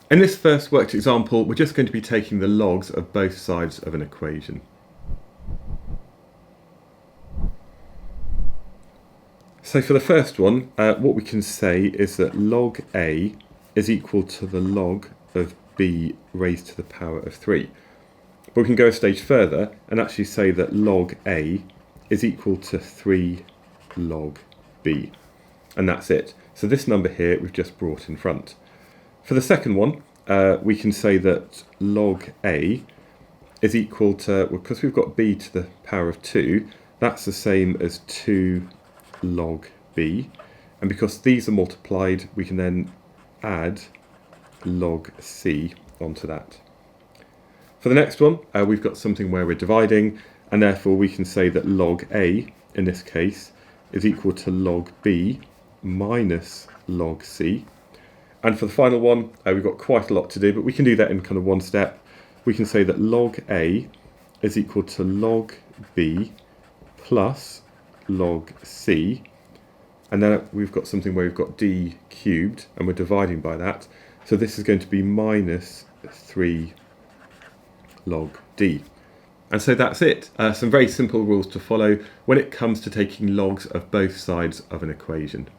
In this first worked example, we're just going to be taking the logs of both sides of an equation. So for the first one, what we can say is that log A is equal to the log of B raised to the power of 3. But we can go a stage further and actually say that log A is equal to 3 log B. And that's it. So this number here we've just brought in front. For the second one, we can say that log A is equal to, well, because we've got B to the power of 2, that's the same as 2 log B. And because these are multiplied, we can then add log C onto that. For the next one, we've got something where we're dividing, and therefore we can say that log A, in this case, is equal to log B minus log C. And for the final one, we've got quite a lot to do, but we can do that in kind of one step. We can say that log A is equal to log B plus log C. And then we've got something where we've got D cubed, and we're dividing by that. So this is going to be minus 3 log D. And so that's it. Some very simple rules to follow when it comes to taking logs of both sides of an equation.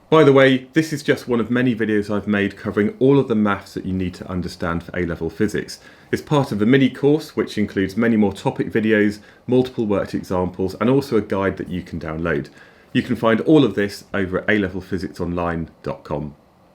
By the way, this is just one of many videos I've made covering all of the maths that you need to understand for A-level physics. It's part of a mini course which includes many more topic videos, multiple worked examples, and also a guide that you can download. You can find all of this over at alevelphysicsonline.com.